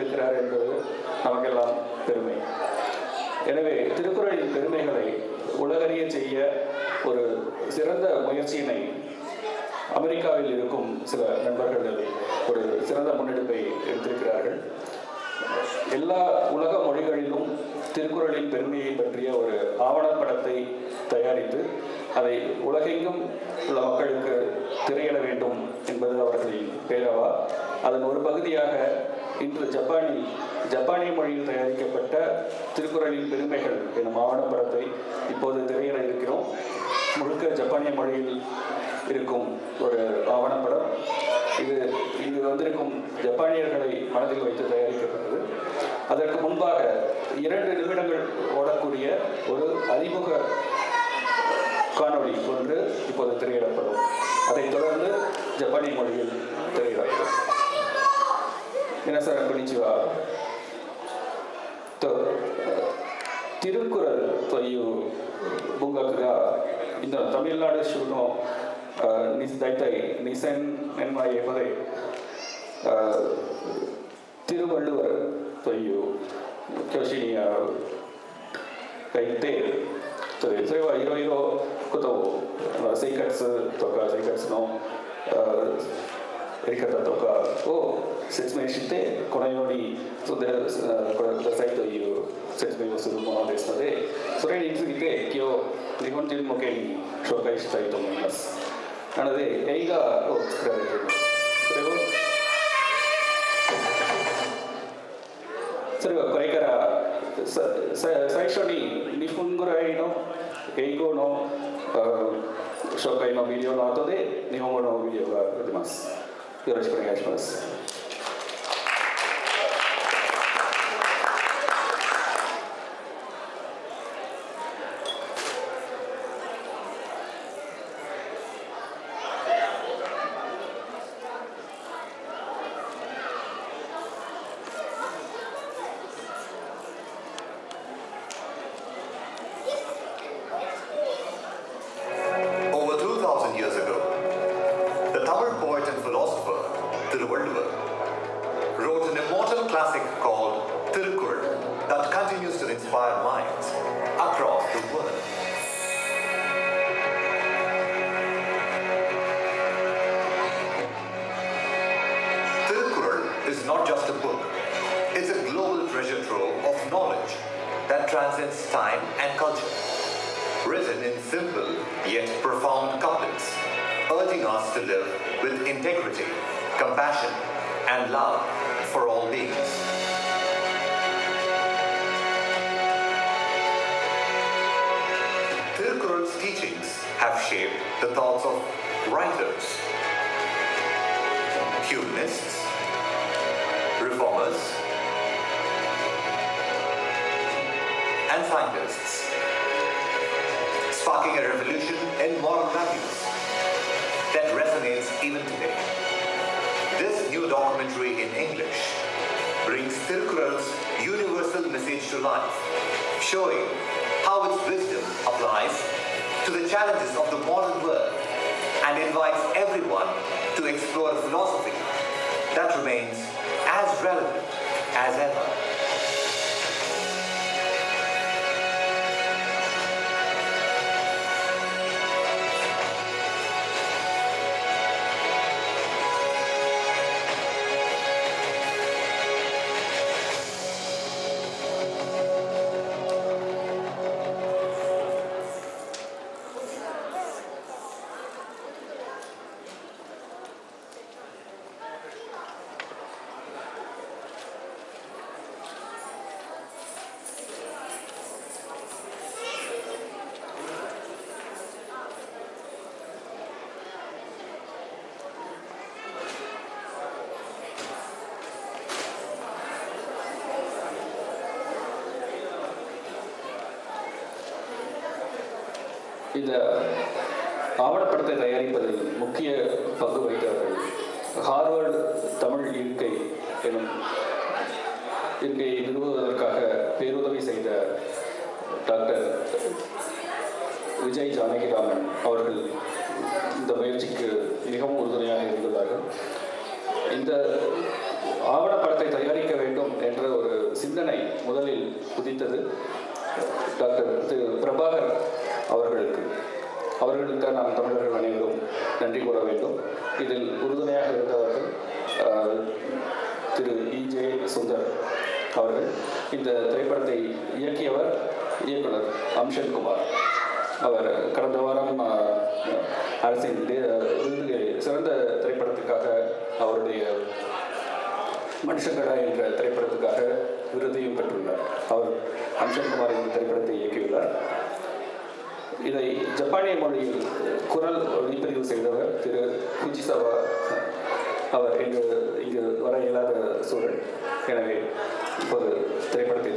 வைத்திருக்கிறார் என்பது நமக்கெல்லாம் பெருமை. எனவே திருக்குறளின் பெருமைகளை உலகறிய செய்ய ஒரு சிறந்த முயற்சியினை அமெரிக்காவில் இருக்கும் சில நண்பர்கள் ஒரு சிறந்த முன்னெடுப்பை எடுத்திருக்கிறார்கள். எல்லா உலக மொழிகளிலும் திருக்குறளின் பெருமையை பற்றிய ஒரு ஆவணப்படத்தை தயாரித்து அதை உலகெங்கும் உள்ள மக்களுக்கு திரையிட வேண்டும் என்பது அவர்களின் பேரவா. அதன் ஒரு பகுதியாக இன்று ஜப்பானிய மொழியில் தயாரிக்கப்பட்ட திருக்குறளின் பெருமைகள் எனும் ஆவணப்படத்தை இப்போது திரையிட இருக்கிறோம். முழுக்க ஜப்பானிய மொழியில் இருக்கும் ஒரு ஆவணப்படம். இது வந்திருக்கும் ஜப்பானியர்களை மனதில் வைத்து தயாரிக்கப்பட்டது. அதற்கு முன்பாக 2 நிமிடங்கள் ஓடக்கூடிய ஒரு அறிமுக காணொளி ஒன்று இப்போது திரையிடப்படும். அதைத் தொடர்ந்து ஜப்பானிய மொழியில் திரையிடப்படும். மினசான் கொன்னிச்சிவா. திருக்குறள் தொய்ಯು bungaku ga இந்த Tamil Nadu ஷூனோ大体2000年前までதிருவள்ளுவர்という教師にがいて、それはいろいろことを生活とか生活のやり方とかを説明して、このようにこれくださいという説明をするものですので、それについて今日日本人向けに紹介したいと思います。なので映画を作られています。それはこれから最初に2分ぐらいの英語の紹介のビデオの後で日本語のビデオが出ます。よろしくお願いします。Years ago, the Tamil poet and philosopher Thiruvalluvar wrote an immortal classic called Thirukkural that continues to inspire minds across the world. Thirukkural is not just a book, it's a global treasure trove of knowledge that transcends time and culture. Written in simple yet profound couplets, urging us to live with integrity, compassion, and love for all beings. Thirukkural's teachings have shaped the thoughts of writers, humanists, reformers, and scientists, sparking a revolution in moral values that resonates even today. This new documentary in English brings Thirukkural's universal message to life, showing how its wisdom applies to the challenges of the modern world and invites everyone to explore a philosophy that remains as relevant as ever. இந்த ஆவணப்படத்தை தயாரிப்பதில் முக்கிய பங்கு வகித்தவர்கள் Harvard Tamil இருக்கை எனும் இருக்கையை நிறுவுவதற்காக பேருதவி செய்த doctor Vijay Janakiraman அவர்கள் இந்த முயற்சிக்கு மிகவும் உறுதுணையாக இருந்துள்ளார்கள். இந்த ஆவணப்படத்தை தயாரிக்க வேண்டும் டாக்டர் திரு பிரபாகர் அவர்களுக்கு நாம் தமிழர்கள் அனைவரும் நன்றி கூற வேண்டும். இதில் உறுதுணையாக இருந்தவர்கள் திரு E.J. சுந்தர் அவர்கள். இந்த திரைப்படத்தை இயக்கியவர் இயக்குனர் அம்ஷன் குமார். அவர் கடந்த வாரம் அரசின் சிறந்த திரைப்படத்துக்காக அவருடைய மனுஷங்கடா என்ற திரைப்படத்துக்காக விருதையும் பெற்றுள்ளார். அவர் அம்சன்குமார் இந்த திரைப்படத்தை இயக்கியுள்ளார். இதை ஜப்பானிய மொழியில் குரல் ஒளிப்பதிவு செய்தவர் திரு ஃபுஜிசவா. அவர் இங்கு வர இயலாத சூழல். எனவே இப்போது திரைப்படத்தை